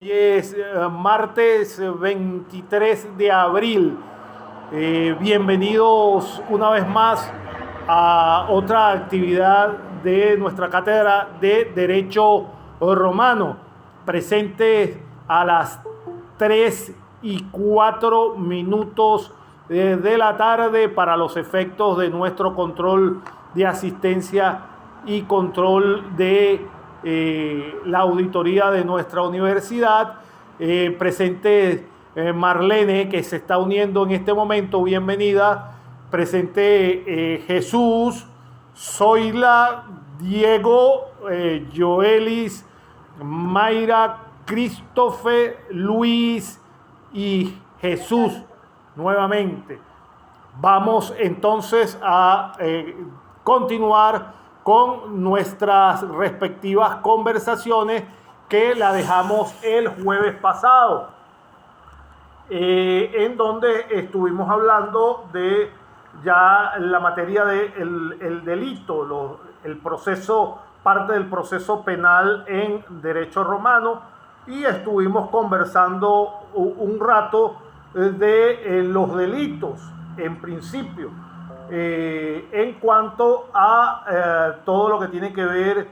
Hoy es martes 23 de abril. Bienvenidos una vez más a otra actividad de nuestra cátedra de Derecho Romano, presente a las 3:04 de la tarde para los efectos de nuestro control de asistencia y control de la auditoría de nuestra universidad. Presente Marlene, que se está uniendo en este momento, bienvenida. Presente Jesús, Zoila, Diego, Joelis, Mayra, Christopher, Luis y Jesús nuevamente. Vamos entonces a continuar con nuestras respectivas conversaciones que la dejamos el jueves pasado, en donde estuvimos hablando de ya la materia del delito, el proceso, parte del proceso penal en derecho romano, y estuvimos conversando un rato de los delitos en principio. En cuanto a todo lo que tiene que ver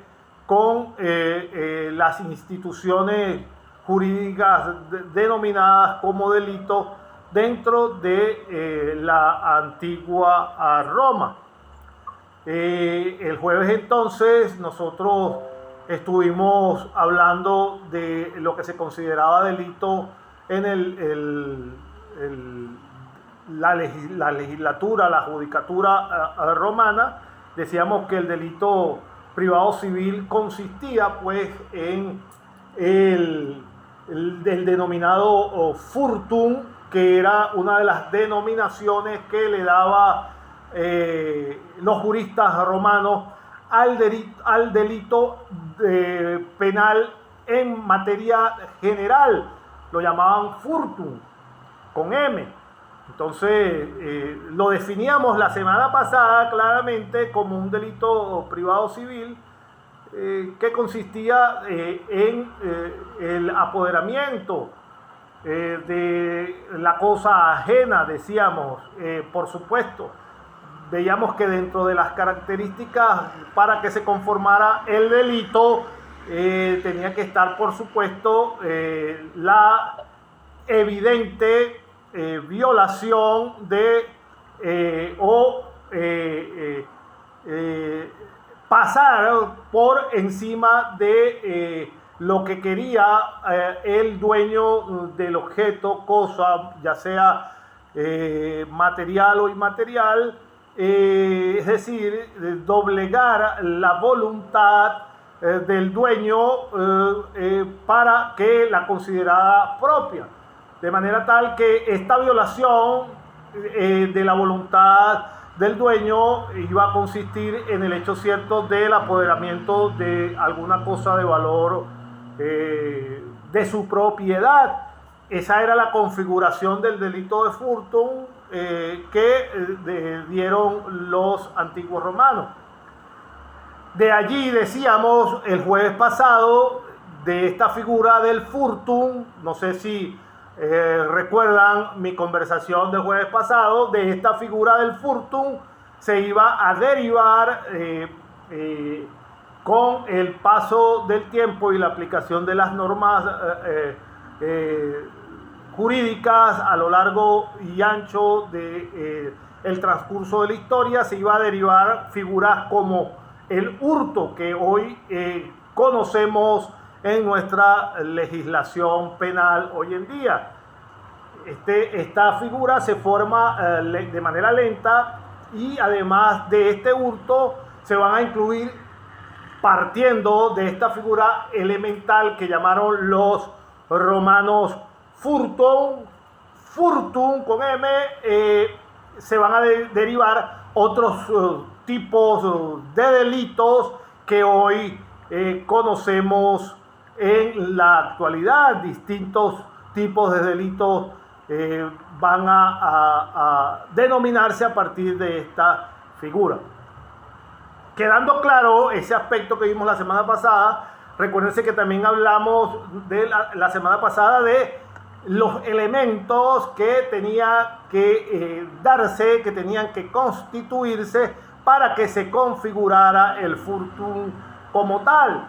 con las instituciones jurídicas denominadas como delito dentro de la antigua Roma. El jueves entonces nosotros estuvimos hablando de lo que se consideraba delito en la legislatura, la judicatura romana. Decíamos que el delito privado civil consistía pues en el denominado furtum, que era una de las denominaciones que le daba los juristas romanos al delito penal en materia general. Lo llamaban furtum con M. Entonces, lo definíamos la semana pasada claramente como un delito privado civil que consistía en el apoderamiento de la cosa ajena, decíamos. Por supuesto, veíamos que dentro de las características para que se conformara el delito tenía que estar, por supuesto, la evidente violación de pasar por encima de lo que quería el dueño del objeto, cosa, ya sea material o inmaterial, es decir, doblegar la voluntad del dueño para que la considerara propia. De manera tal que esta violación de la voluntad del dueño iba a consistir en el hecho cierto del apoderamiento de alguna cosa de valor de su propiedad. Esa era la configuración del delito de furtum que dieron los antiguos romanos. De allí decíamos el jueves pasado de esta figura del furtum, no sé si recuerdan mi conversación del jueves pasado, de esta figura del furtum se iba a derivar con el paso del tiempo y la aplicación de las normas jurídicas a lo largo y ancho de el transcurso de la historia. Se iba a derivar figuras como el hurto, que hoy conocemos en nuestra legislación penal hoy en día. Esta figura se forma de manera lenta, y además de este hurto se van a incluir, partiendo de esta figura elemental que llamaron los romanos furtum con M, se van a derivar otros tipos de delitos que hoy conocemos en la actualidad. Distintos tipos de delitos van a denominarse a partir de esta figura. Quedando claro ese aspecto que vimos la semana pasada, Recuérdense que también hablamos de la semana pasada de los elementos que tenían que darse, que tenían que constituirse para que se configurara el Fortune como tal.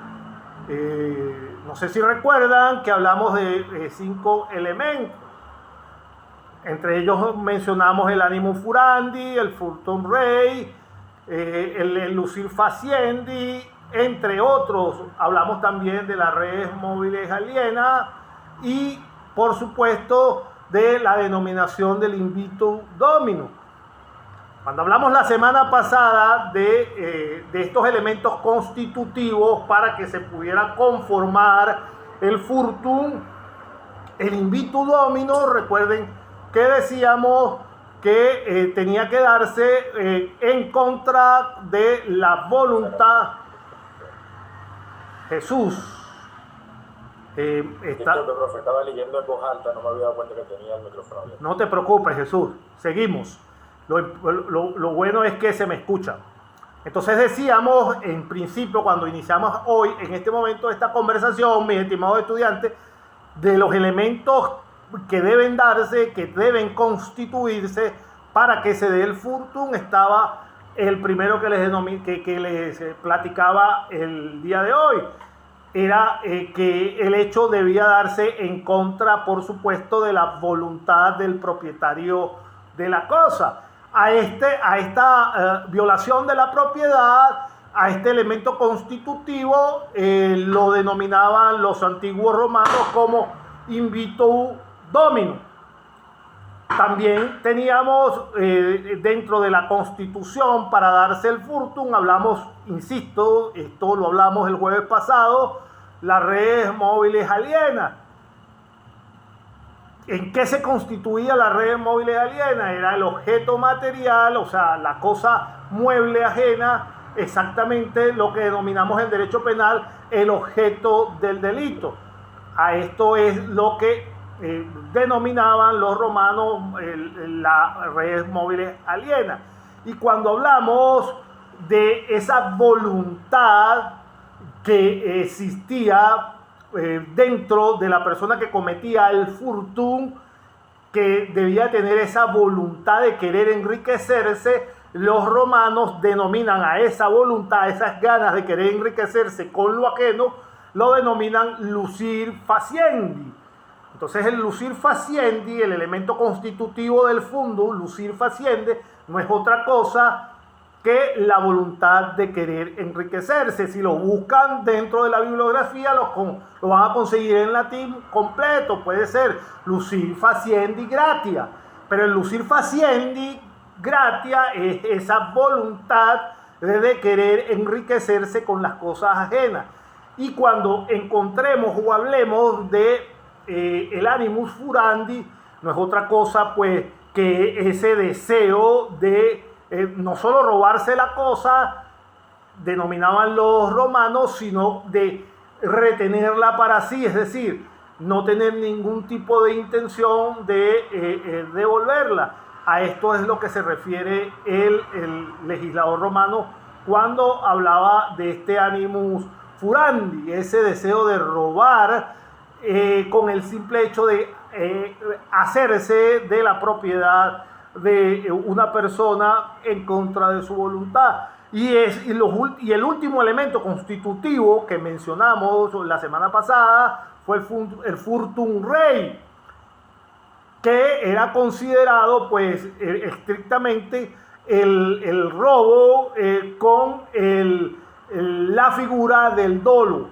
No sé si recuerdan que hablamos de 5 elementos. Entre ellos mencionamos el Animus Furandi, el Fortune Rei, el Lucir Faciendi, entre otros. Hablamos también de las redes móviles alienas y, por supuesto, de la denominación del Invitus Dominus. Cuando hablamos la semana pasada de estos elementos constitutivos para que se pudiera conformar el Fortune, el Invitus Dominus, recuerden que decíamos que tenía que darse en contra de la voluntad. Jesús. Disculpe, profe, estaba leyendo en voz alta, no me había dado cuenta que tenía el micrófono abierto. No te preocupes, Jesús. Seguimos. Lo bueno es que se me escucha. Entonces decíamos, en principio, cuando iniciamos hoy, en este momento, esta conversación, mis estimados estudiantes, de los elementos que deben darse, que deben constituirse para que se dé el Fortune, estaba el primero que les platicaba el día de hoy. Era que el hecho debía darse en contra, por supuesto, de la voluntad del propietario de la cosa. A esta violación de la propiedad, a este elemento constitutivo, lo denominaban los antiguos romanos como Invitus Dominus. También teníamos dentro de la Constitución para darse el Fortune, hablamos, insisto, esto lo hablamos el jueves pasado, las redes móviles alienas. ¿En qué se constituía las redes móviles alienas? Era el objeto material, o sea, la cosa mueble ajena, exactamente lo que denominamos en derecho penal el objeto del delito. A esto es lo que denominaban los romanos las redes móviles alienas. Y cuando hablamos de esa voluntad que existía dentro de la persona que cometía el Fortune, que debía tener esa voluntad de querer enriquecerse, los romanos denominan a esa voluntad, a esas ganas de querer enriquecerse con lo ajeno, lo denominan lucir faciendi. Entonces el lucir faciendi, el elemento constitutivo del fundus, lucir faciendi, no es otra cosa que la voluntad de querer enriquecerse. Si lo buscan dentro de la bibliografía, lo van a conseguir en latín completo. Puede ser lucir faciendi gratia, pero el lucir faciendi gratia es esa voluntad de querer enriquecerse con las cosas ajenas. Y cuando encontremos o hablemos de el Animus Furandi, no es otra cosa pues que ese deseo de no solo robarse la cosa, denominaban los romanos, sino de retenerla para sí, es decir, no tener ningún tipo de intención de devolverla. A esto es lo que se refiere el legislador romano cuando hablaba de este Animus Furandi, ese deseo de robar con el simple hecho de hacerse de la propiedad de una persona en contra de su voluntad. Y el último elemento constitutivo que mencionamos la semana pasada fue el Fortune Rei, que era considerado pues estrictamente el robo con la figura del dolo.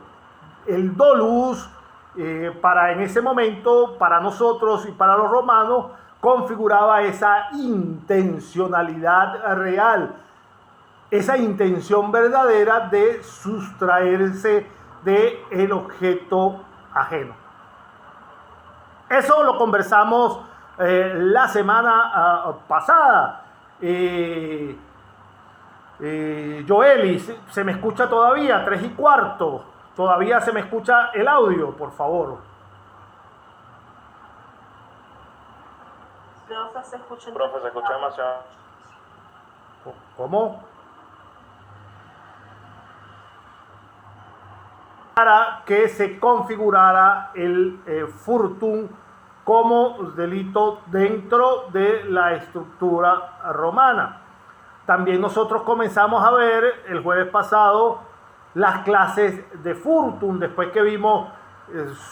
El dolus, en ese momento, para nosotros y para los romanos, configuraba esa intencionalidad real, esa intención verdadera de sustraerse del objeto ajeno. Eso lo conversamos la semana pasada. Joeli, ¿se me escucha todavía? 3:15. ¿Todavía se me escucha el audio, por favor? Profe, se escucha demasiado. ¿Cómo? para que se configurara el furtum como delito dentro de la estructura romana. También nosotros comenzamos a ver el jueves pasado las clases de furtum, después que vimos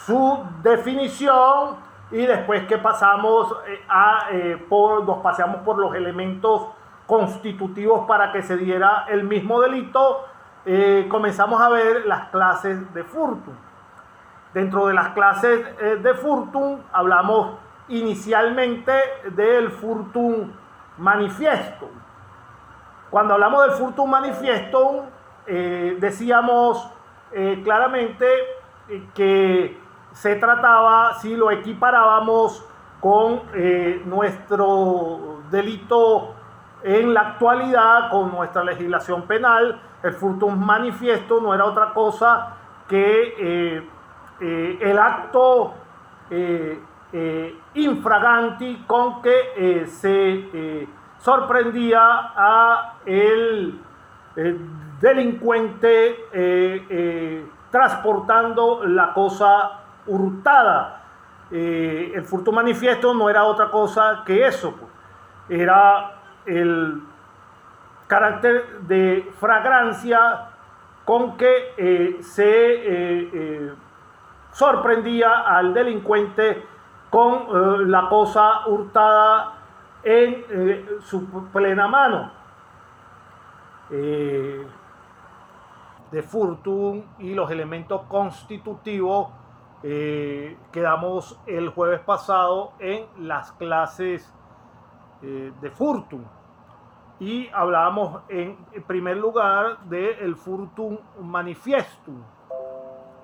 su definición y después que pasamos nos paseamos por los elementos constitutivos para que se diera el mismo delito. Comenzamos a ver las clases de furtum. Dentro de las clases de furtum hablamos inicialmente del furtum manifiesto. Cuando hablamos del furtum manifiesto, decíamos claramente que se trataba, si lo equiparábamos con nuestro delito en la actualidad, con nuestra legislación penal, el furtum manifiesto no era otra cosa que el acto infraganti con que se sorprendía a el delincuente transportando la cosa hurtada. El furtum manifiesto no era otra cosa que eso, era el carácter de fragancia con que se sorprendía al delincuente con la cosa hurtada en su plena mano. De furtum y los elementos constitutivos quedamos el jueves pasado en las clases de furtum y hablábamos en primer lugar del furtum manifestum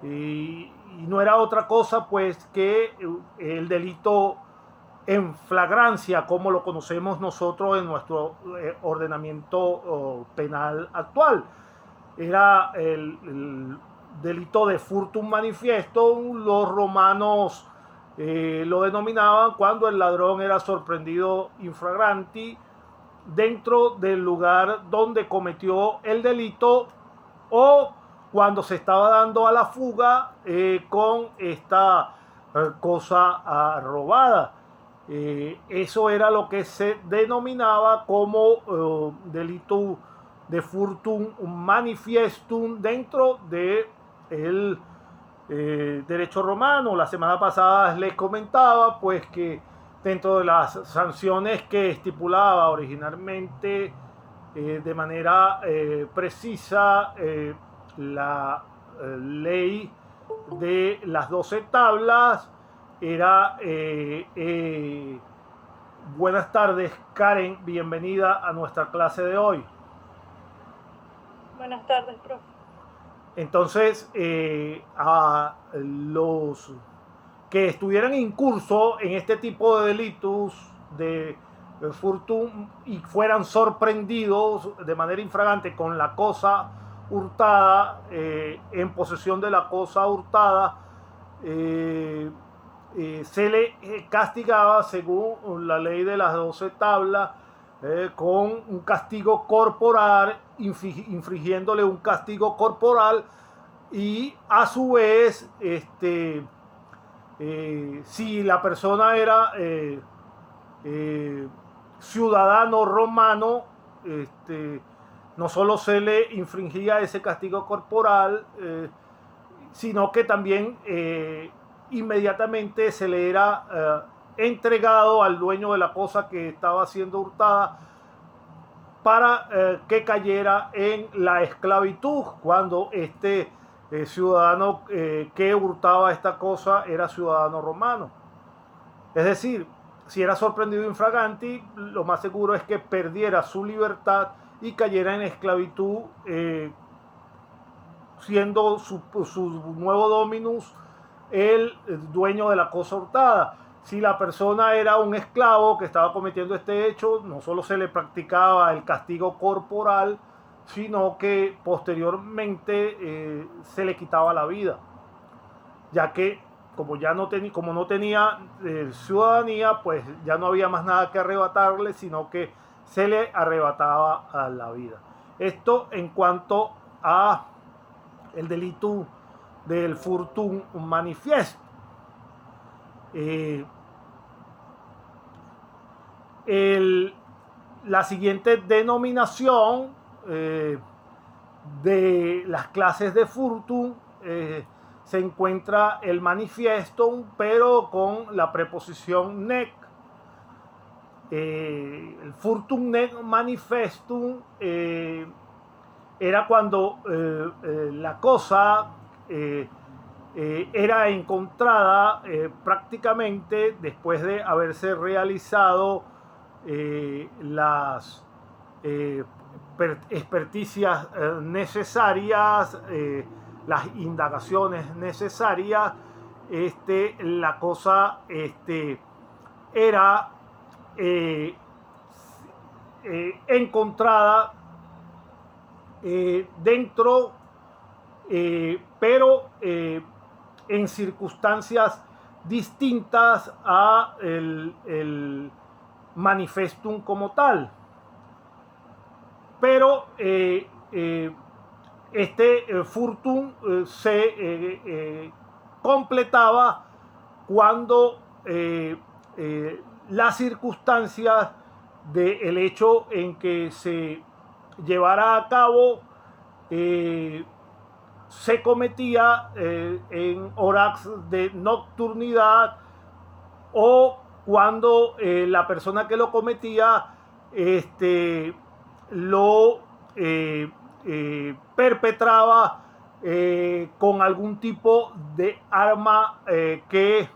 y no era otra cosa pues que el delito en flagrancia, como lo conocemos nosotros en nuestro ordenamiento penal actual. Era el delito de furtum manifestum. Los romanos lo denominaban cuando el ladrón era sorprendido infragranti dentro del lugar donde cometió el delito o cuando se estaba dando a la fuga con esta cosa robada. Eso era lo que se denominaba como delito de furtum manifestum dentro del derecho romano. La semana pasada les comentaba pues que dentro de las sanciones que estipulaba originalmente de manera precisa la ley de las 12 tablas era buenas tardes, Karen, bienvenida a nuestra clase de hoy. Buenas tardes, profe. Entonces, a los que estuvieran incursos en este tipo de delitos de furtum y fueran sorprendidos de manera infragante con la cosa hurtada, en posesión de la cosa hurtada, se le castigaba según la ley de las 12 tablas con un castigo corporal, infringiéndole un castigo corporal y a su vez si la persona era ciudadano romano, no solo se le infringía ese castigo corporal, sino que también inmediatamente se le era entregado al dueño de la cosa que estaba siendo hurtada para que cayera en la esclavitud cuando este ciudadano que hurtaba esta cosa era ciudadano romano. Es decir, si era sorprendido infraganti, lo más seguro es que perdiera su libertad y cayera en esclavitud, siendo su nuevo dominus el dueño de la cosa hurtada. Si la persona era un esclavo que estaba cometiendo este hecho, no solo se le practicaba el castigo corporal, sino que posteriormente se le quitaba la vida, ya que como no tenía ciudadanía, pues ya no había más nada que arrebatarle, sino que se le arrebataba a la vida. Esto en cuanto a el delito del Furtum Manifiesto. La siguiente denominación de las clases de Furtum se encuentra el Manifestum, pero con la preposición nec. El Furtum nec Manifestum era cuando la cosa era encontrada prácticamente después de haberse realizado las experticias necesarias, las indagaciones necesarias. La cosa era encontrada dentro, pero en circunstancias distintas a el manifestum como tal. Pero Furtum se completaba cuando las circunstancias del hecho en que se llevara a cabo se cometía en horas de nocturnidad, o cuando la persona que lo cometía lo perpetraba con algún tipo de arma que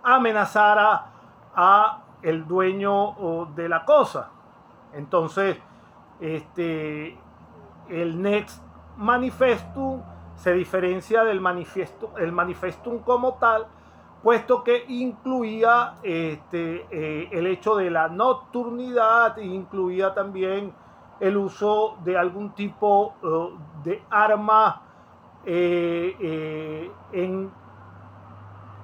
amenazara a el dueño de la cosa. Entonces, el Nex Manifestum se diferencia del manifestum como tal, puesto que incluía el hecho de la nocturnidad, incluía también el uso de algún tipo de arma en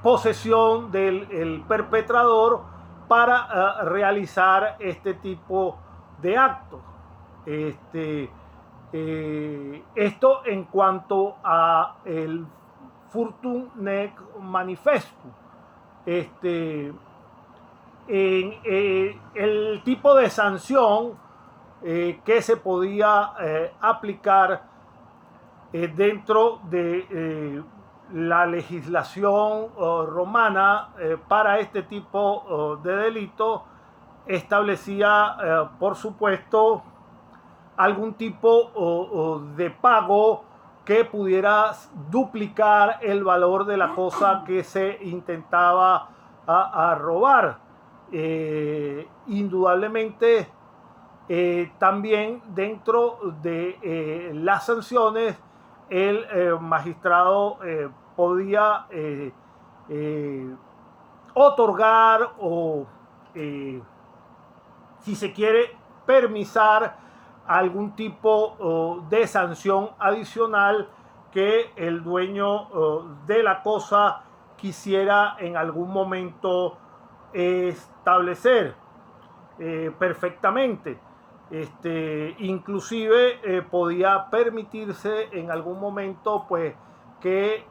posesión del perpetrador para realizar este tipo de actos. Esto en cuanto a el Furtum nec Manifestum. El tipo de sanción que se podía aplicar dentro de la legislación romana para este tipo de delito establecía, por supuesto, algún tipo de pago que pudiera duplicar el valor de la cosa que se intentaba a robar. Indudablemente, también dentro de las sanciones, el magistrado podía otorgar o, si se quiere, permisar algún tipo de sanción adicional que el dueño de la cosa quisiera en algún momento establecer perfectamente. Inclusive podía permitirse en algún momento pues que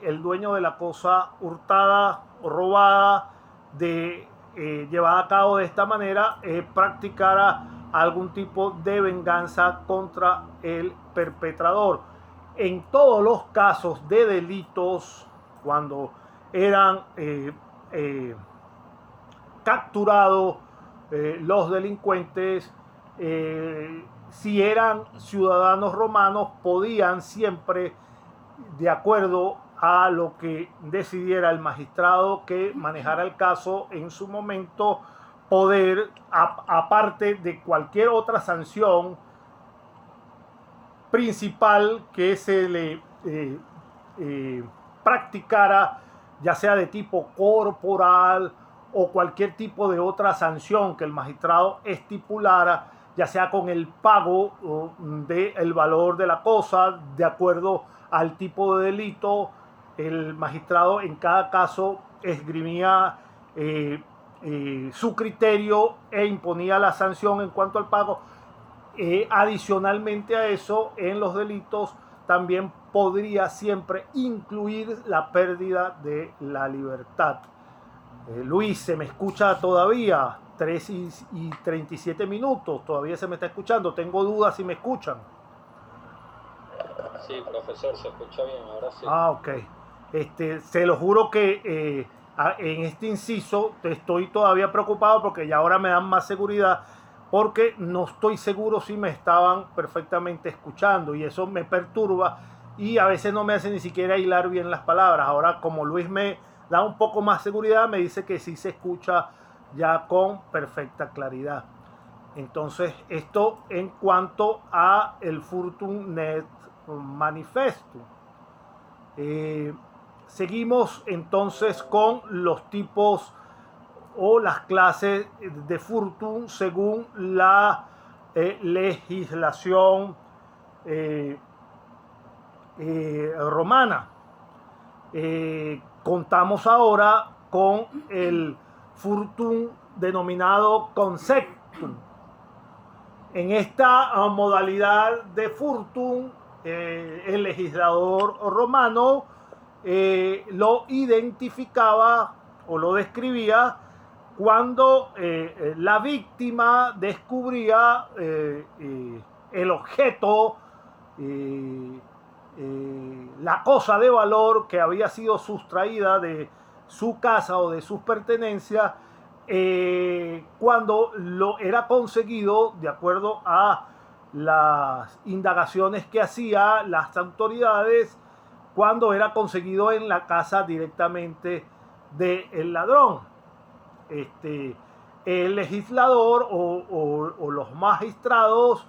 el dueño de la cosa hurtada o robada llevada a cabo de esta manera practicara algún tipo de venganza contra el perpetrador. En todos los casos de delitos, cuando eran capturados los delincuentes, si eran ciudadanos romanos, podían siempre, de acuerdo a lo que decidiera el magistrado que manejara el caso en su momento, poder, aparte de cualquier otra sanción principal que se le practicara, ya sea de tipo corporal o cualquier tipo de otra sanción que el magistrado estipulara, ya sea con el pago del valor de la cosa de acuerdo al tipo de delito. El magistrado en cada caso esgrimía su criterio e imponía la sanción en cuanto al pago. Adicionalmente a eso, en los delitos también podría siempre incluir la pérdida de la libertad. Luis, ¿se me escucha todavía? 3:37, todavía se me está escuchando. Tengo dudas si me escuchan. Sí, profesor, se escucha bien, ahora sí. Ok. Se lo juro que en este inciso estoy todavía preocupado porque ya ahora me dan más seguridad, porque no estoy seguro si me estaban perfectamente escuchando y eso me perturba y a veces no me hace ni siquiera hilar bien las palabras. Ahora, como Luis me da un poco más seguridad, me dice que sí se escucha ya con perfecta claridad. Entonces, esto en cuanto a el Furtun.net Manifesto. Seguimos entonces con los tipos o las clases de Furtun según la legislación romana. Contamos ahora con el Furtun denominado Consectum. En esta modalidad de Furtun, el legislador romano lo identificaba o lo describía cuando la víctima descubría el objeto, la cosa de valor que había sido sustraída de su casa o de sus pertenencias, cuando lo era conseguido de acuerdo a las indagaciones que hacían las autoridades, cuando era conseguido en la casa directamente del ladrón. El legislador o los magistrados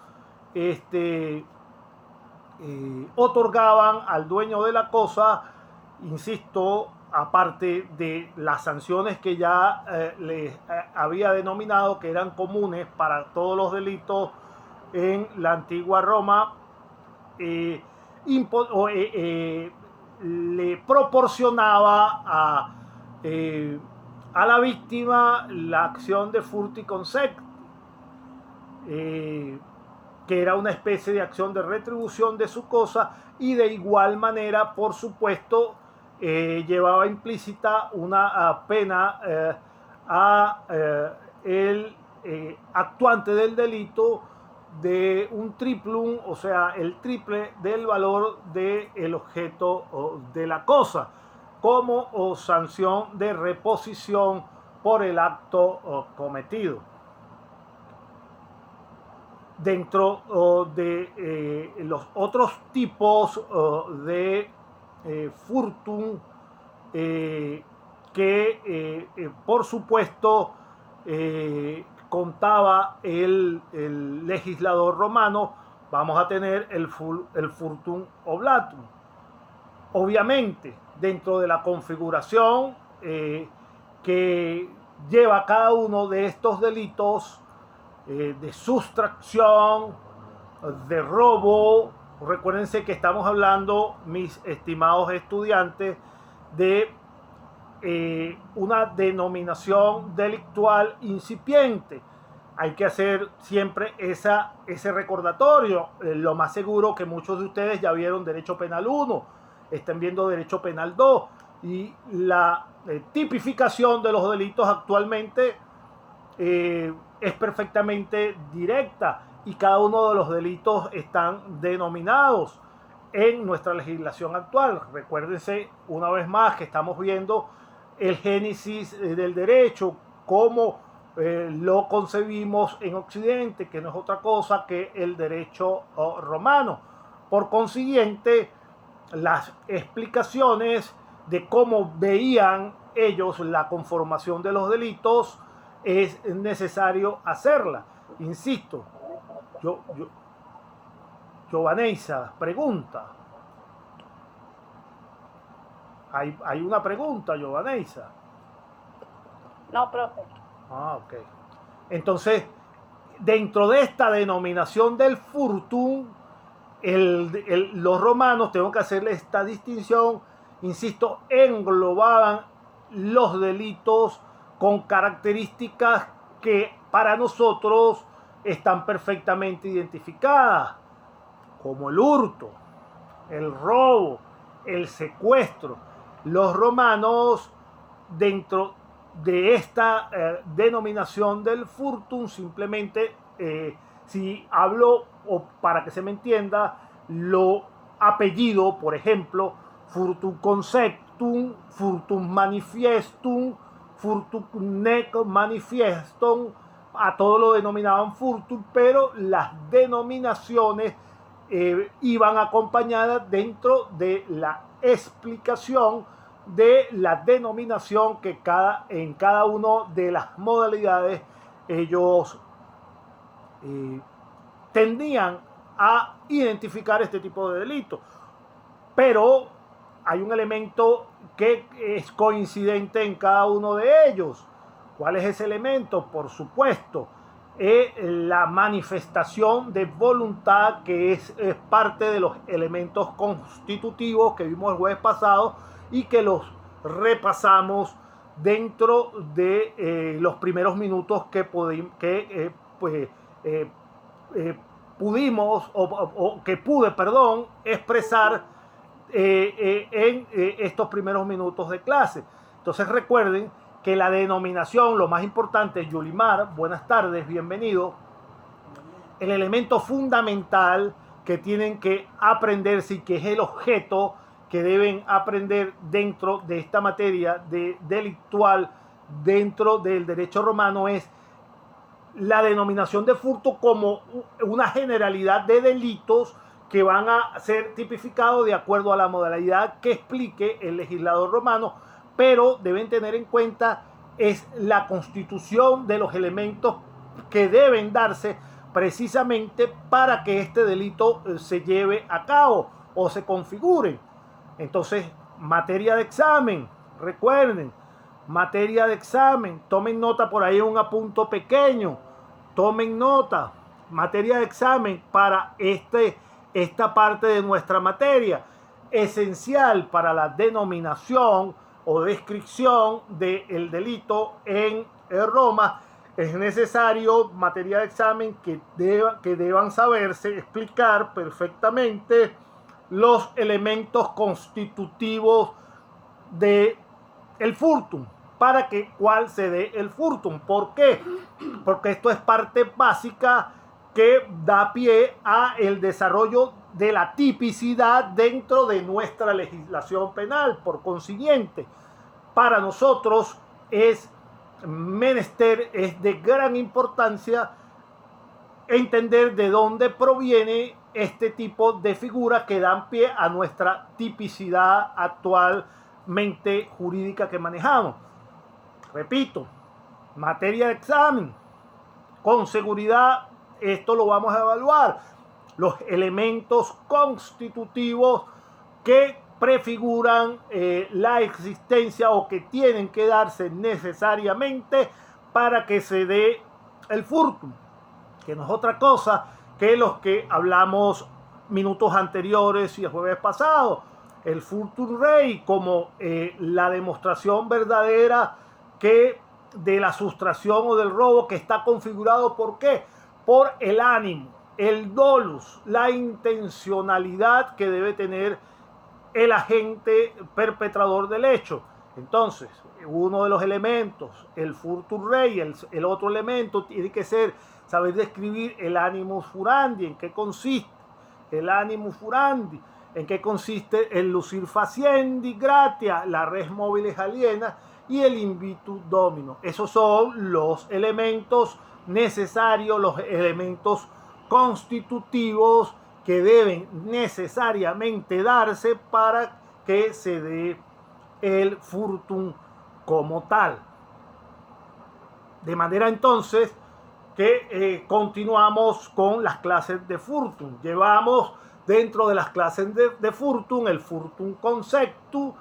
otorgaban al dueño de la cosa, insisto, aparte de las sanciones que ya les había denominado que eran comunes para todos los delitos en la antigua Roma, le proporcionaba a la víctima la acción de furti consecti, que era una especie de acción de retribución de su cosa, y de igual manera, por supuesto, llevaba implícita una pena a el actuante del delito de un triplum, o sea, el triple del valor del objeto de la cosa, como sanción de reposición por el acto cometido. Dentro de los otros tipos de furtum que por supuesto contaba el legislador romano, vamos a tener el furtum oblatum. Obviamente, dentro de la configuración que lleva cada uno de estos delitos, de sustracción, de robo. Recuérdense que estamos hablando, mis estimados estudiantes, de una denominación delictual incipiente. Hay que hacer siempre ese recordatorio. Lo más seguro que muchos de ustedes ya vieron Derecho Penal 1, están viendo Derecho Penal 2, y la tipificación de los delitos actualmente es perfectamente directa, y cada uno de los delitos están denominados en nuestra legislación actual. Recuérdense una vez más que estamos viendo el génesis del derecho, cómo lo concebimos en Occidente, que no es otra cosa que el derecho romano. Por consiguiente, las explicaciones de cómo veían ellos la conformación de los delitos es necesario hacerla. Insisto, Giovaneisa pregunta. Hay una pregunta, Giovaneisa. No, profe. Ok. Entonces, dentro de esta denominación del furtum, los romanos, tengo que hacerle esta distinción, insisto, englobaban los delitos con características que para nosotros están perfectamente identificadas, como el hurto, el robo, el secuestro. Los romanos, dentro de esta denominación del furtum, simplemente, si hablo, o para que se me entienda, lo apellido, por ejemplo, furtum conceptum, furtum manifestum, furtum nec manifestum, a todo lo denominaban furtum, pero las denominaciones iban acompañadas dentro de la explicación de la denominación que en cada una de las modalidades ellos tendían a identificar este tipo de delitos. Pero hay un elemento que es coincidente en cada uno de ellos. ¿Cuál es ese elemento? Por supuesto, la manifestación de voluntad, que es parte de los elementos constitutivos que vimos el jueves pasado y que los repasamos dentro de los primeros minutos que pude expresar en estos primeros minutos de clase. Entonces recuerden que la denominación, lo más importante, Yulimar, buenas tardes, bienvenido. El elemento fundamental que tienen que aprenderse y que es el objeto que deben aprender dentro de esta materia delictual, dentro del derecho romano, es la denominación de furto como una generalidad de delitos que van a ser tipificados de acuerdo a la modalidad que explique el legislador romano, pero deben tener en cuenta es la constitución de los elementos que deben darse precisamente para que este delito se lleve a cabo o se configure. Entonces, materia de examen, recuerden, materia de examen, tomen nota por ahí, un apunto pequeño, tomen nota, materia de examen para esta parte de nuestra materia, esencial para la denominación o descripción del delito en Roma. Es necesario, materia de examen, que deban saberse explicar perfectamente los elementos constitutivos del furtum, para que cuál se dé el furtum. ¿Por qué? Porque esto es parte básica que da pie a el desarrollo de la tipicidad dentro de nuestra legislación penal. Por consiguiente, para nosotros es menester, es de gran importancia entender de dónde proviene este tipo de figuras que dan pie a nuestra tipicidad actualmente jurídica que manejamos. Repito, materia de examen, con seguridad esto lo vamos a evaluar. Los elementos constitutivos que prefiguran la existencia o que tienen que darse necesariamente para que se dé el furtum, que no es otra cosa que los que hablamos minutos anteriores y el jueves pasado. El furtum rei como la demostración verdadera que de la sustracción o del robo, que está configurado ¿por qué? Por el ánimo, el dolus, la intencionalidad que debe tener el agente perpetrador del hecho. Entonces, uno de los elementos, el furtum rei, el otro elemento tiene que ser saber describir el animus furandi. ¿En qué consiste el animus furandi? ¿En qué consiste el lucir faciendi gratia, la res mobilis aliena y el invitus domino? Esos son los elementos necesarios, los elementos constitutivos que deben necesariamente darse para que se dé el furtum como tal. De manera entonces que continuamos con las clases de furtum. Llevamos dentro de las clases de furtum el furtum conceptu.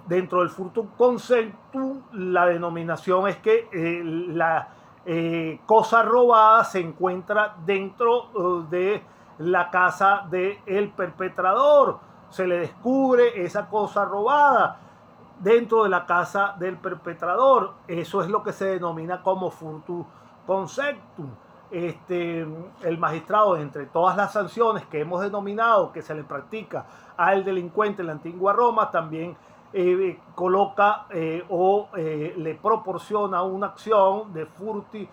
Dentro del furtum conceptu la denominación es que la cosa robada se encuentra dentro de la casa del perpetrador. Se le descubre esa cosa robada dentro de la casa del perpetrador. Eso es lo que se denomina como furtum conceptum. el magistrado, entre todas las sanciones que hemos denominado que se le practica al delincuente en la antigua Roma, también coloca le proporciona una acción de furti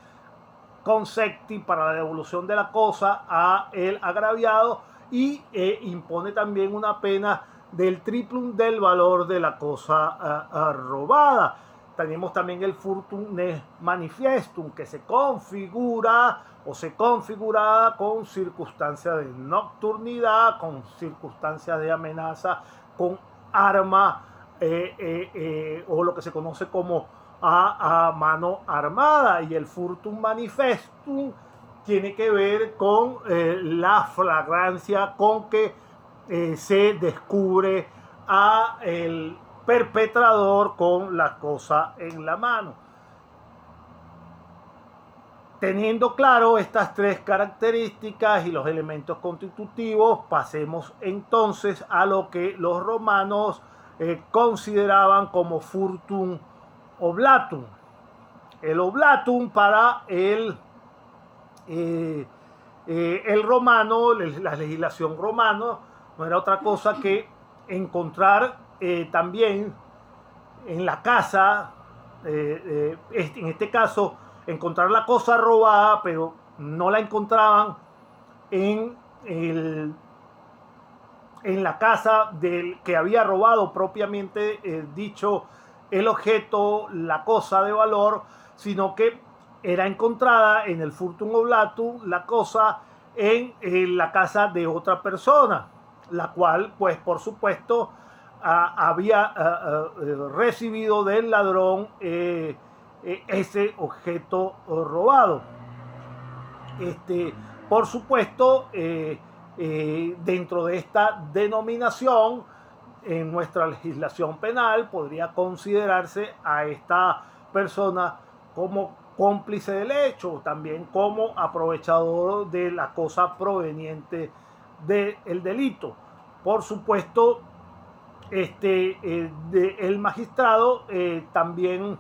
consecti para la devolución de la cosa a el agraviado y impone también una pena del triplum del valor de la cosa robada. Tenemos también el furtum ne manifestum, que se configura o se configura con circunstancias de nocturnidad, con circunstancias de amenaza, con arma o lo que se conoce como a mano armada. Y el furtum manifestum tiene que ver con la flagrancia con que se descubre a el perpetrador con la cosa en la mano. Teniendo claro estas tres características y los elementos constitutivos, pasemos entonces a lo que los romanos consideraban como furtum oblatum. El oblatum para el romano, la legislación romana, no era otra cosa que encontrar también en la casa, en este caso, encontrar la cosa robada, pero no la encontraban en la casa del que había robado propiamente dicho el objeto, la cosa de valor, sino que era encontrada en el furtum oblatum, la cosa en la casa de otra persona, la cual, pues, por supuesto, había recibido del ladrón ese objeto robado. Por supuesto, dentro de esta denominación, en nuestra legislación penal podría considerarse a esta persona como cómplice del hecho, también como aprovechador de la cosa proveniente del delito. Por supuesto, el magistrado también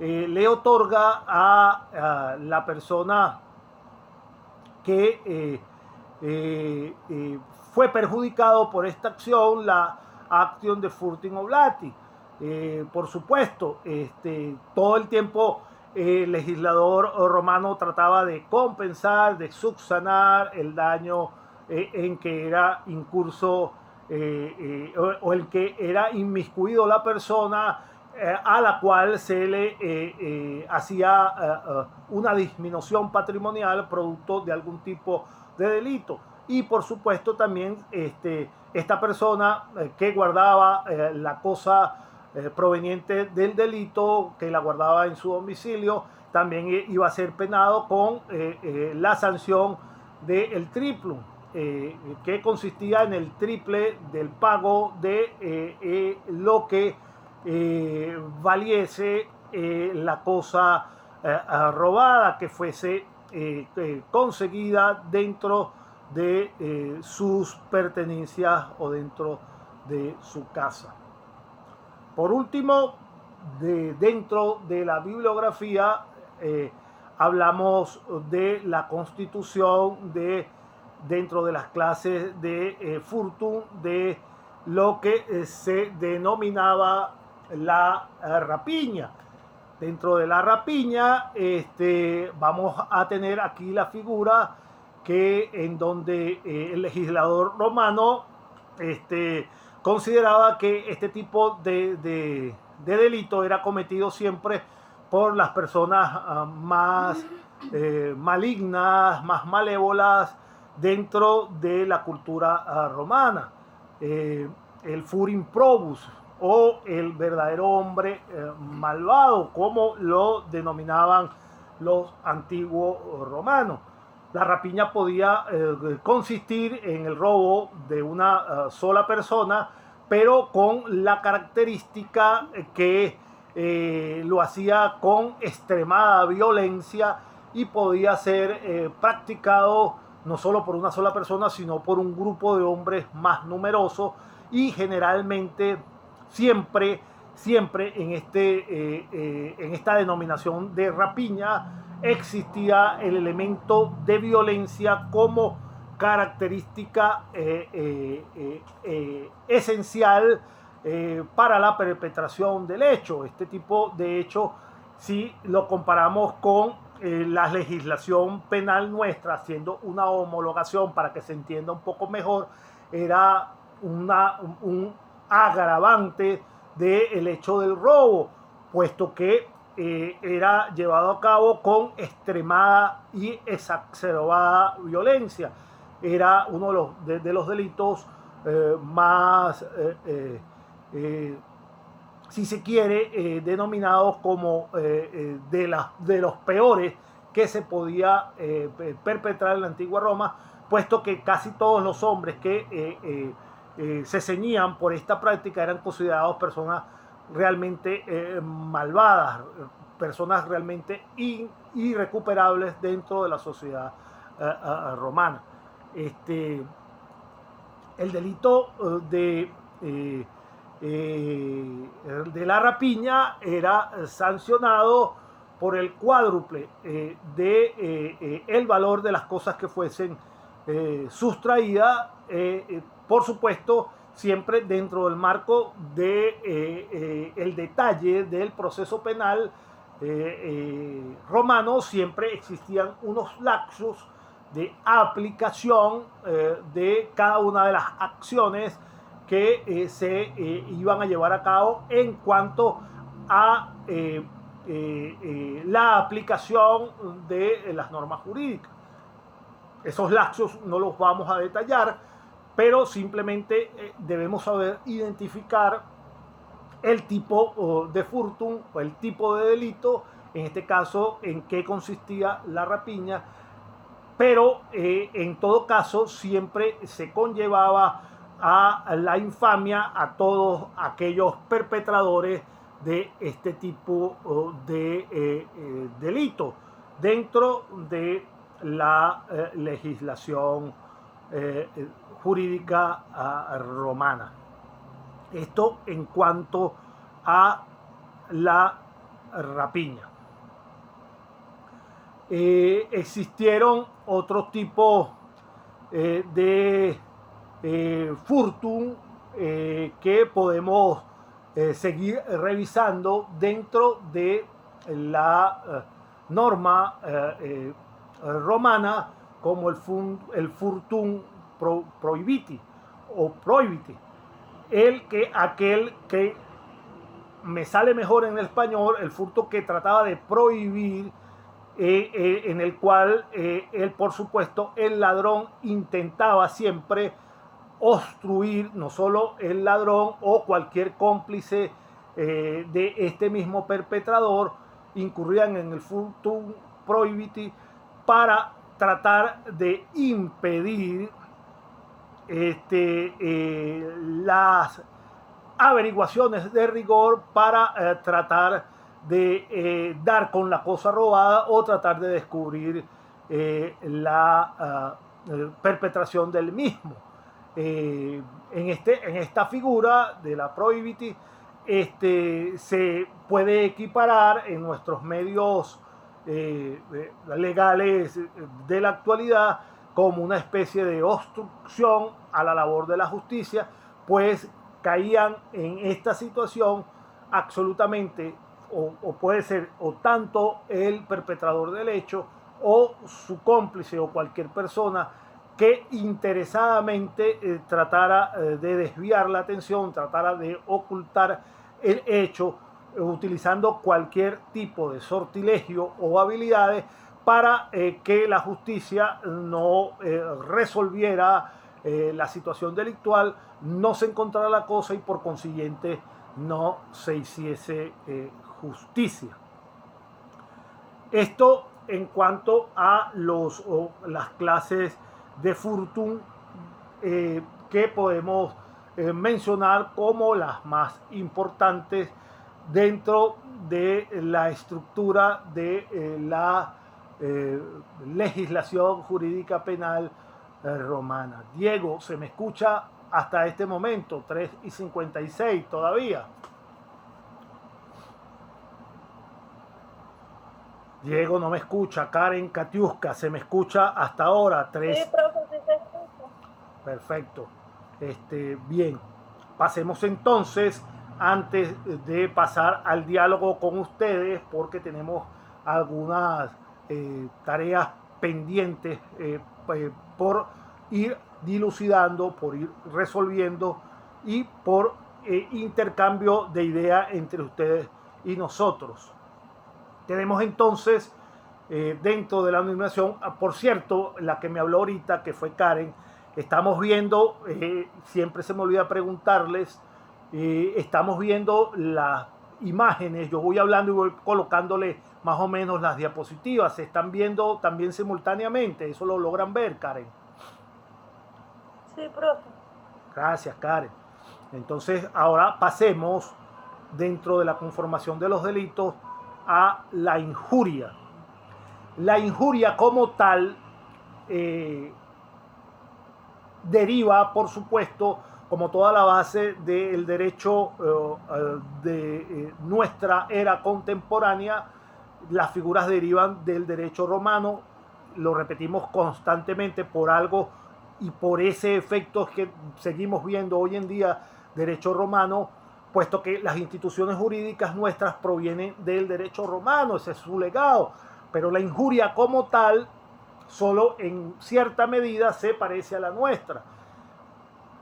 le otorga a la persona que fue perjudicado por esta acción la acción de furtum oblati. Por supuesto, todo el tiempo el legislador romano trataba de compensar, de subsanar el daño en que era incurso o el que era inmiscuido la persona a la cual se le hacía una disminución patrimonial producto de algún tipo de delito. Y por supuesto también esta persona que guardaba la cosa proveniente del delito, que la guardaba en su domicilio, también iba a ser penado con la sanción del triplum, que consistía en el triple del pago de lo que valiese la cosa robada, que fuese conseguida dentro de sus pertenencias o dentro de su casa. Por último, dentro de la bibliografía hablamos de la constitución dentro de las clases de furtum de lo que se denominaba la rapiña. Dentro de la rapiña vamos a tener aquí la figura en donde el legislador romano consideraba que este tipo de delito era cometido siempre por las personas más malignas, más malévolas dentro de la cultura romana. El furim probus, o el verdadero hombre malvado, como lo denominaban los antiguos romanos. La rapiña podía consistir en el robo de una sola persona, pero con la característica que lo hacía con extremada violencia y podía ser practicado no solo por una sola persona, sino por un grupo de hombres más numeroso, y generalmente siempre en esta denominación de rapiña existía el elemento de violencia como característica esencial para la perpetración del hecho. Este tipo de hecho, si lo comparamos con la legislación penal nuestra, haciendo una homologación para que se entienda un poco mejor, era un agravante del hecho del robo, puesto que era llevado a cabo con extremada y exacerbada violencia. Era uno de los delitos más, si se quiere, denominados como de los peores que se podía perpetrar en la antigua Roma, puesto que casi todos los hombres que se ceñían por esta práctica eran considerados personas realmente malvadas, personas realmente irrecuperables dentro de la sociedad romana. El delito de la rapiña era sancionado por el cuádruple de el valor de las cosas que fuesen sustraídas, por supuesto, siempre dentro del marco de el detalle del proceso penal romano. Siempre existían unos lapsos de aplicación de cada una de las acciones que se iban a llevar a cabo en cuanto a la aplicación de las normas jurídicas. Esos lapsos no los vamos a detallar, pero simplemente debemos saber identificar el tipo de furtum o el tipo de delito, en este caso en qué consistía la rapiña, pero en todo caso siempre se conllevaba a la infamia a todos aquellos perpetradores de este tipo de delito dentro de la legislación jurídica romana. Esto en cuanto a la rapiña. Existieron otros tipos de furtum que podemos seguir revisando dentro de la norma romana, como el furtum prohibiti o prohibiti, aquel que me sale mejor en el español, el furto que trataba de prohibir, en el cual él, por supuesto, el ladrón intentaba siempre obstruir, no solo el ladrón o cualquier cómplice de este mismo perpetrador, incurrían en el furtum prohibiti para tratar de impedir las averiguaciones de rigor, para tratar de dar con la cosa robada o tratar de descubrir la perpetración del mismo. En esta figura de la prohibiti se puede equiparar en nuestros medios legales de la actualidad como una especie de obstrucción a la labor de la justicia, pues caían en esta situación absolutamente, o puede ser o tanto el perpetrador del hecho o su cómplice o cualquier persona que interesadamente tratara de desviar la atención, tratara de ocultar el hecho, utilizando cualquier tipo de sortilegio o habilidades para que la justicia no resolviera la situación delictual, no se encontrara la cosa y por consiguiente no se hiciese justicia. Esto en cuanto a las clases de furtum que podemos mencionar como las más importantes dentro de la estructura de la legislación jurídica penal romana. Diego, ¿se me escucha hasta este momento? 3:56 todavía. Diego no me escucha. Karen, Katiuska, se me escucha hasta ahora. Sí, 3. profe, sí se escucha. Perfecto. Bien. Pasemos entonces, antes de pasar al diálogo con ustedes, porque tenemos algunas tareas pendientes por ir dilucidando, por ir resolviendo y por intercambio de ideas entre ustedes y nosotros. Tenemos entonces dentro de la animación, por cierto, la que me habló ahorita, que fue Karen, estamos viendo, siempre se me olvida preguntarles, estamos viendo las imágenes, yo voy hablando y voy colocándole más o menos las diapositivas, se están viendo también simultáneamente, eso lo logran ver, Karen. Sí, profe. Gracias, Karen. Entonces, ahora pasemos dentro de la conformación de los delitos a la injuria. La injuria como tal deriva, por supuesto, como toda la base del derecho de nuestra era contemporánea, las figuras derivan del derecho romano, lo repetimos constantemente por algo y por ese efecto que seguimos viendo hoy en día, derecho romano, puesto que las instituciones jurídicas nuestras provienen del derecho romano, ese es su legado, pero la injuria como tal solo en cierta medida se parece a la nuestra.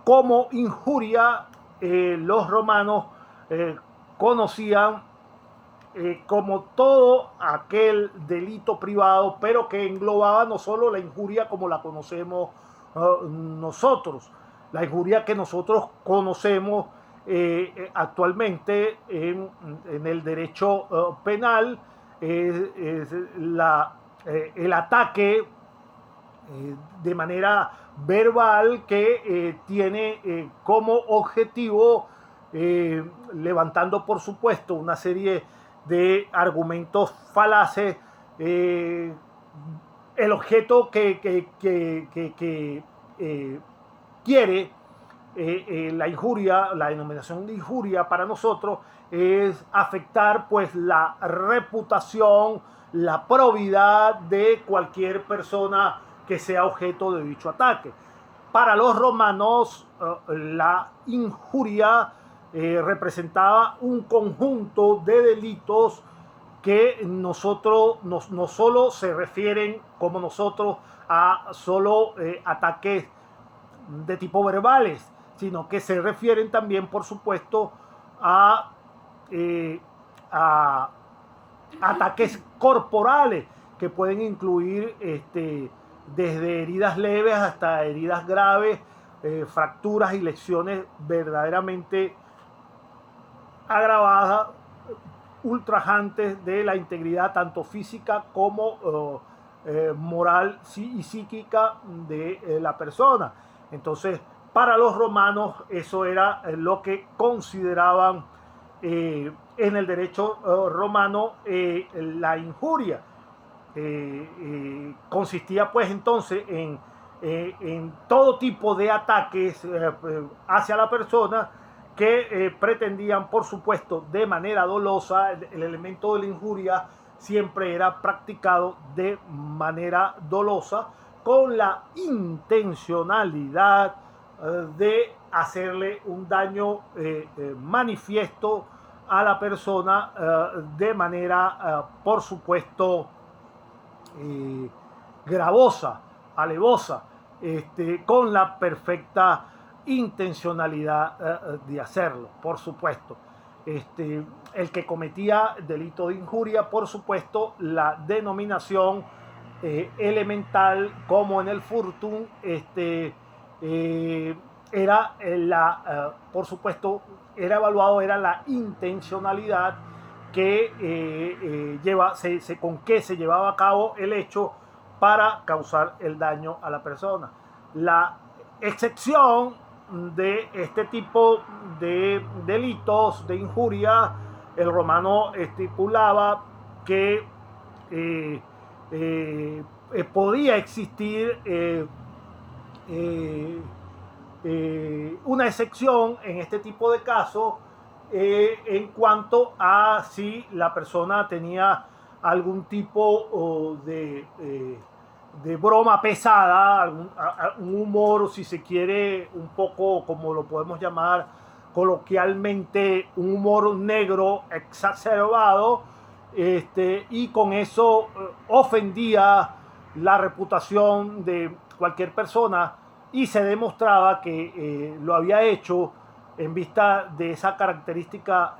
Como injuria, los romanos conocían como todo aquel delito privado, pero que englobaba no solo la injuria como la conocemos nosotros, la injuria que nosotros conocemos actualmente en el derecho penal, es el ataque de manera verbal que tiene como objetivo, levantando por supuesto una serie de argumentos falaces, el objeto que quiere la injuria, la denominación de injuria para nosotros es afectar pues la reputación, la probidad de cualquier persona que sea objeto de dicho ataque. Para los romanos, la injuria representaba un conjunto de delitos que nosotros no solo se refieren como nosotros a solo ataques de tipo verbales, sino que se refieren también, por supuesto, a ataques corporales que pueden incluir desde heridas leves hasta heridas graves, fracturas y lesiones verdaderamente agravadas, ultrajantes de la integridad tanto física como moral y psíquica de la persona. Entonces, para los romanos eso era lo que consideraban en el derecho romano la injuria. Consistía pues entonces en todo tipo de ataques hacia la persona que pretendían, por supuesto, de manera dolosa. El elemento de la injuria siempre era practicado de manera dolosa con la intencionalidad de hacerle un daño manifiesto a la persona de manera, por supuesto, gravosa, alevosa, con la perfecta intencionalidad de hacerlo, por supuesto. El que cometía delito de injuria, por supuesto, la denominación elemental, como en el furtum, era por supuesto, era evaluado, era la intencionalidad que con que se llevaba a cabo el hecho para causar el daño a la persona. La excepción de este tipo de delitos de injuria, el romano estipulaba que podía existir una excepción en este tipo de casos en cuanto a si la persona tenía algún tipo de broma pesada, un humor, si se quiere, un poco como lo podemos llamar coloquialmente, un humor negro exacerbado, y con eso ofendía la reputación de cualquier persona y se demostraba que lo había hecho en vista de esa característica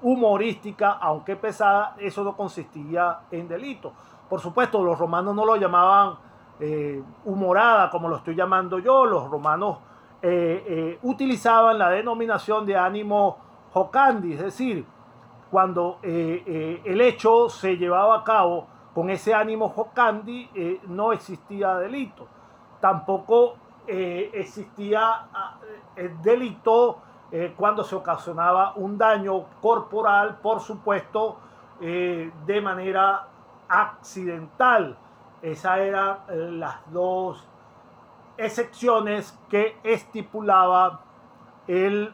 humorística, aunque pesada. Eso no consistía en delito. Por supuesto, los romanos no lo llamaban humorada como lo estoy llamando yo. Los romanos utilizaban la denominación de ánimo jocandi, es decir, cuando el hecho se llevaba a cabo con ese ánimo jocandi, no existía delito. Tampoco existía delito cuando se ocasionaba un daño corporal, por supuesto, de manera accidental. Esas eran las dos excepciones que estipulaba el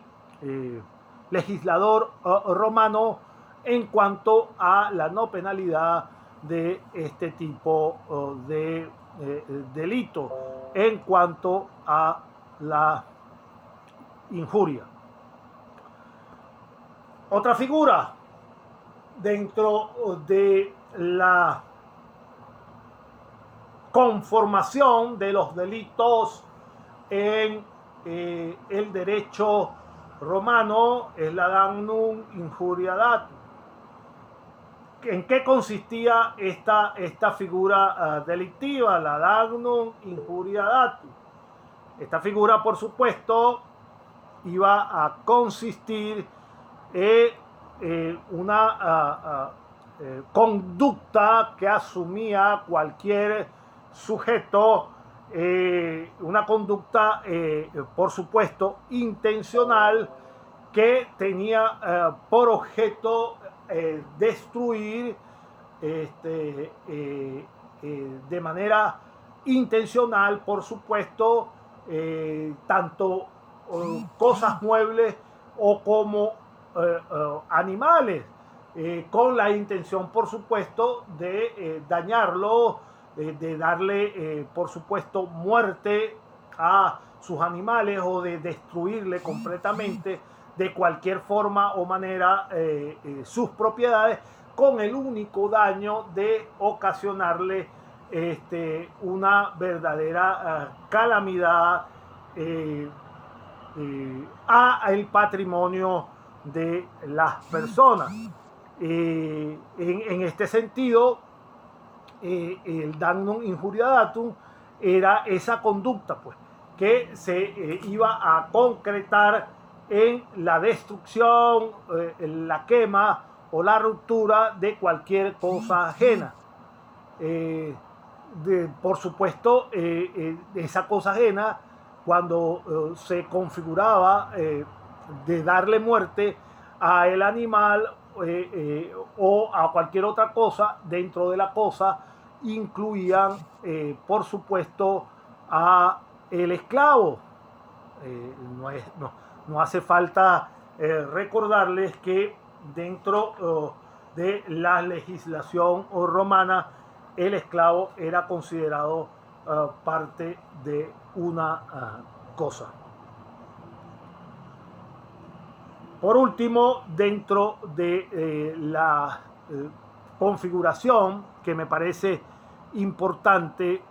legislador romano en cuanto a la no penalidad de este tipo de delito en cuanto a la injuria. Otra figura dentro de la conformación de los delitos en el derecho romano es la damnum injuriadatum. ¿En qué consistía esta figura delictiva, la damnum injuriadatum? Esta figura, por supuesto, iba a consistir en una conducta que asumía cualquier sujeto, una conducta, por supuesto, intencional, que tenía por objeto destruir de manera intencional, por supuesto, tanto cosas muebles o como animales, con la intención, por supuesto, de dañarlo, de darle, por supuesto, muerte a sus animales o de destruirle completamente de cualquier forma o manera sus propiedades, con el único daño de ocasionarle una verdadera calamidad a el patrimonio de las personas. En este sentido, el damnum injuriadatum era esa conducta, pues, que se iba a concretar en la destrucción, la quema o la ruptura de cualquier cosa ajena. Por supuesto, esa cosa ajena, cuando se configuraba de darle muerte a el animal o a cualquier otra cosa, dentro de la cosa incluían, por supuesto, a el esclavo. No hace falta recordarles que dentro de la legislación romana el esclavo era considerado parte de una cosa. Por último, dentro de la configuración que me parece importante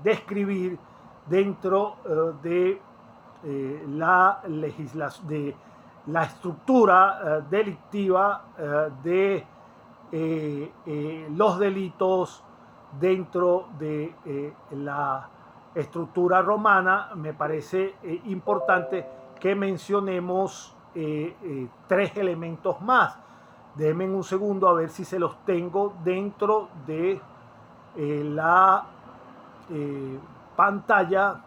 describir dentro de la legislación, de la estructura delictiva de los delitos dentro de la estructura romana, me parece importante que mencionemos tres elementos más. Déjenme un segundo a ver si se los tengo dentro de la pantalla,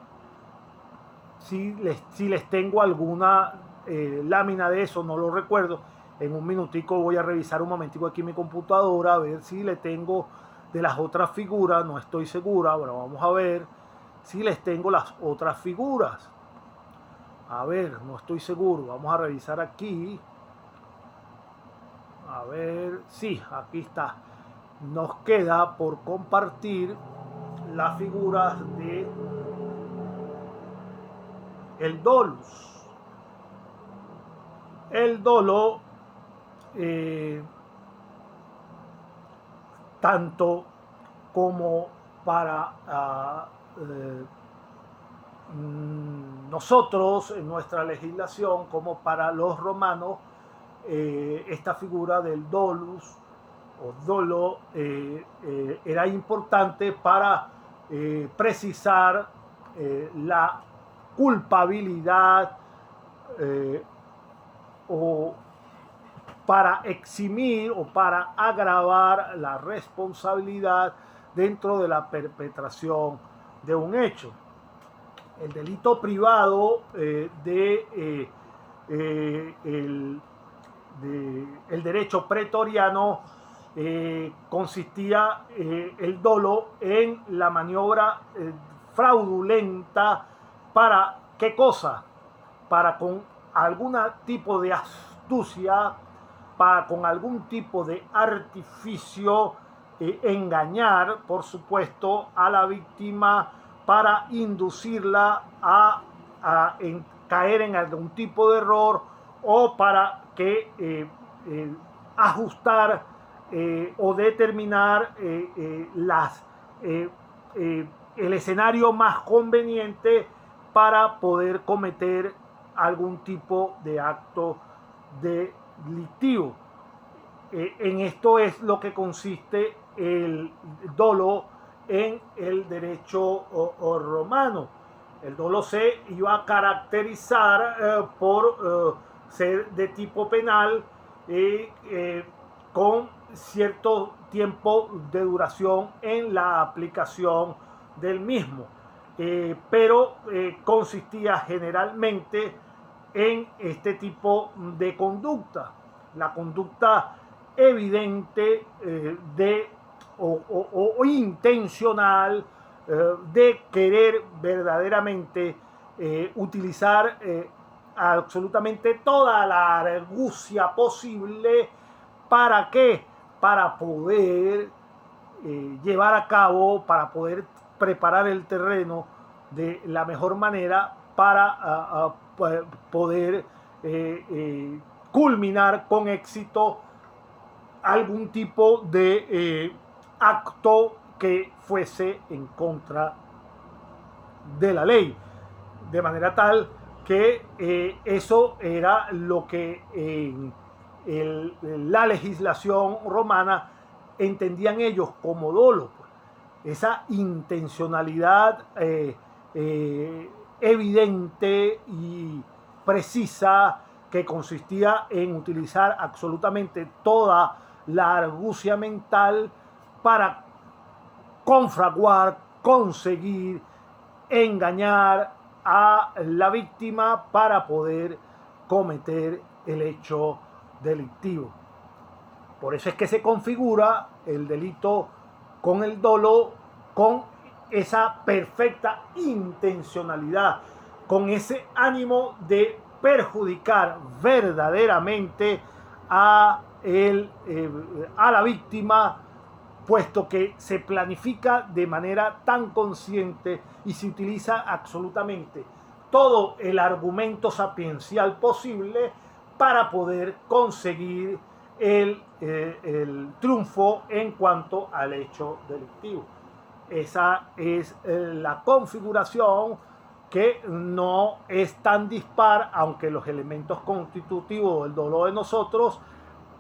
si les tengo alguna lámina de eso, no lo recuerdo. En un minutico voy a revisar un momentico aquí mi computadora a ver si le tengo de las otras figuras, no estoy segura. Bueno, vamos a ver si les tengo las otras figuras. A ver, no estoy seguro, vamos a revisar aquí. A ver, sí, aquí está. Nos queda por compartir las figuras de el dolus. El dolo, tanto como para nosotros en nuestra legislación, como para los romanos, esta figura del dolus o dolo era importante para precisar la culpabilidad o para eximir o para agravar la responsabilidad dentro de la perpetración de un hecho. El delito privado el derecho pretoriano consistía el dolo en la maniobra fraudulenta para ¿qué cosa? Para con algún tipo de astucia, para con algún tipo de artificio engañar, por supuesto, a la víctima para inducirla a caer en algún tipo de error o para que ajustar o determinar el escenario más conveniente para poder cometer algún tipo de acto delictivo. En esto es lo que consiste el dolo en el derecho romano. El dolo se iba a caracterizar por ser de tipo penal con cierto tiempo de duración en la aplicación del mismo, pero consistía generalmente en este tipo de conducta, la conducta evidente o intencional de querer verdaderamente utilizar absolutamente toda la argucia posible. ¿Para qué? Para poder llevar a cabo, para poder preparar el terreno de la mejor manera para poder culminar con éxito algún tipo de acto que fuese en contra de la ley, de manera tal que eso era lo que la legislación romana entendían ellos como dolo, esa intencionalidad evidente y precisa que consistía en utilizar absolutamente toda la argucia mental para confraguar, conseguir, engañar a la víctima para poder cometer el hecho delictivo. Por eso es que se configura el delito con el dolo, con esa perfecta intencionalidad, con ese ánimo de perjudicar verdaderamente a la víctima, puesto que se planifica de manera tan consciente y se utiliza absolutamente todo el argumento sapiencial posible para poder conseguir el triunfo en cuanto al hecho delictivo. Esa es la configuración, que no es tan dispar, aunque los elementos constitutivos del dolo de nosotros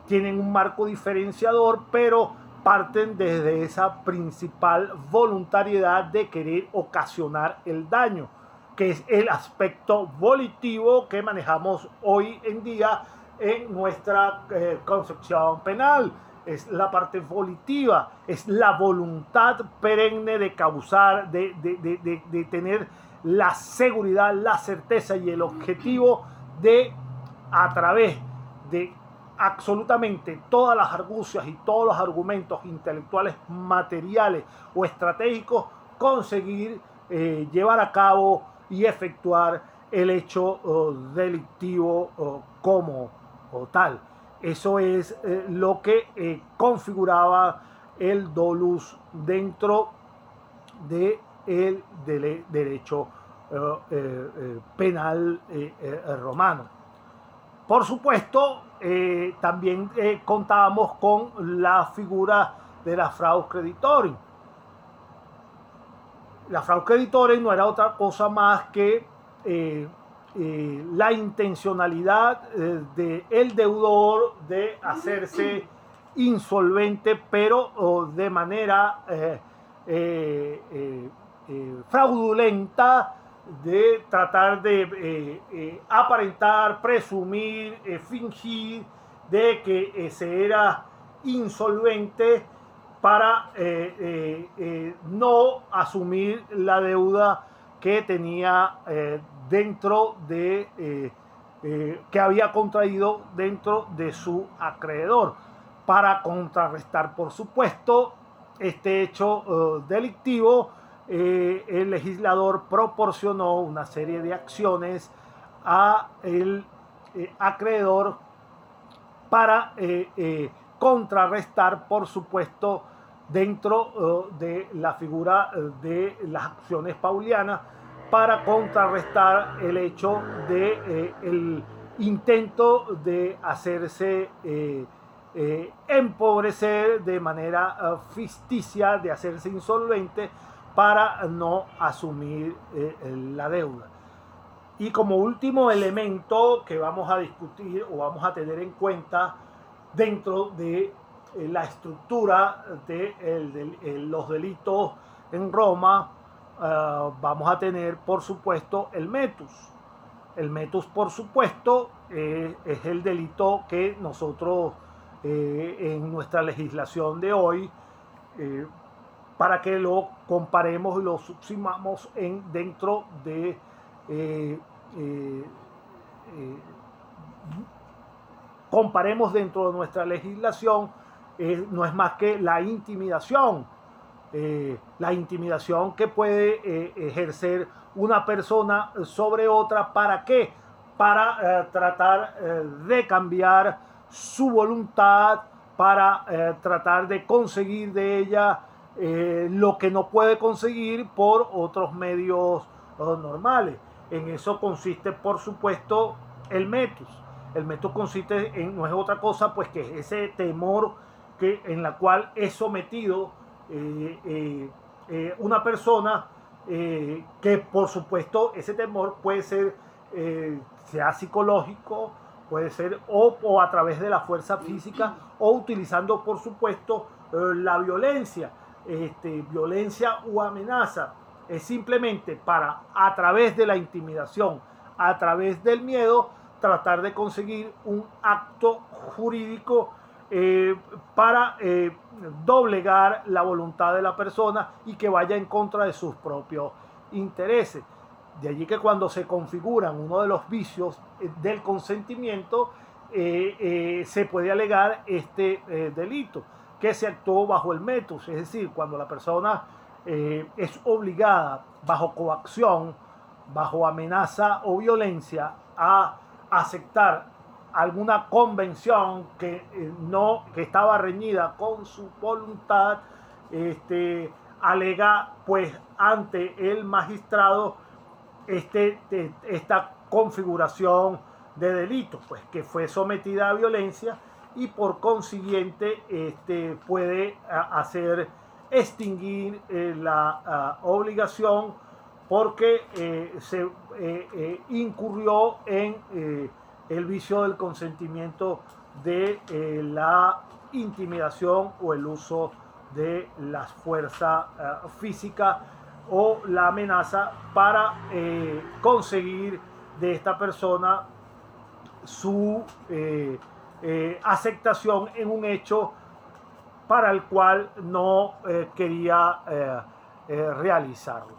tienen un marco diferenciador, pero parten desde esa principal voluntariedad de querer ocasionar el daño, que es el aspecto volitivo que manejamos hoy en día en nuestra concepción penal. Es la parte volitiva, es la voluntad perenne de causar, de tener la seguridad, la certeza y el objetivo de, a través de absolutamente todas las argucias y todos los argumentos intelectuales, materiales o estratégicos, conseguir llevar a cabo y efectuar el hecho delictivo como tal. Eso es lo que configuraba el dolus dentro del derecho penal romano. Por supuesto, también contábamos con la figura de la fraus creditorum. La fraus creditorum no era otra cosa más que la intencionalidad del deudor de hacerse insolvente, pero de manera fraudulenta, de tratar de aparentar, presumir, fingir de que se era insolvente para no asumir la deuda que tenía dentro de que había contraído dentro de su acreedor, para contrarrestar, por supuesto, este hecho delictivo. El legislador proporcionó una serie de acciones a el acreedor para contrarrestar, por supuesto, dentro de la figura de las acciones paulianas, para contrarrestar el hecho de el intento de hacerse empobrecer de manera ficticia, de hacerse insolvente para no asumir la deuda. Y como último elemento que vamos a discutir o vamos a tener en cuenta dentro de la estructura de los delitos en Roma, vamos a tener, por supuesto, el metus. El metus, por supuesto, es el delito que nosotros en nuestra legislación de hoy, para que lo comparemos y lo subsumamos dentro de comparemos dentro de nuestra legislación, no es más que la intimidación que puede ejercer una persona sobre otra. ¿Para qué? Para tratar de cambiar su voluntad, para tratar de conseguir de ella lo que no puede conseguir por otros medios normales. En eso consiste, por supuesto, el metus. El metus consiste en, no es otra cosa pues que ese temor en la cual es sometido una persona, que por supuesto ese temor puede ser sea psicológico, puede ser o a través de la fuerza física, o utilizando, por supuesto, la violencia, violencia u amenaza. Es simplemente para, a través de la intimidación, a través del miedo, tratar de conseguir un acto jurídico para doblegar la voluntad de la persona y que vaya en contra de sus propios intereses. De allí que cuando se configuran uno de los vicios del consentimiento, se puede alegar este delito, que se actuó bajo el metus, es decir, cuando la persona es obligada bajo coacción, bajo amenaza o violencia a aceptar alguna convención que estaba reñida con su voluntad, alega pues ante el magistrado esta configuración de delito, pues que fue sometida a violencia, y por consiguiente puede hacer extinguir la obligación, porque se incurrió en el vicio del consentimiento de la intimidación o el uso de la fuerza física o la amenaza para conseguir de esta persona su aceptación en un hecho para el cual no quería realizarlo.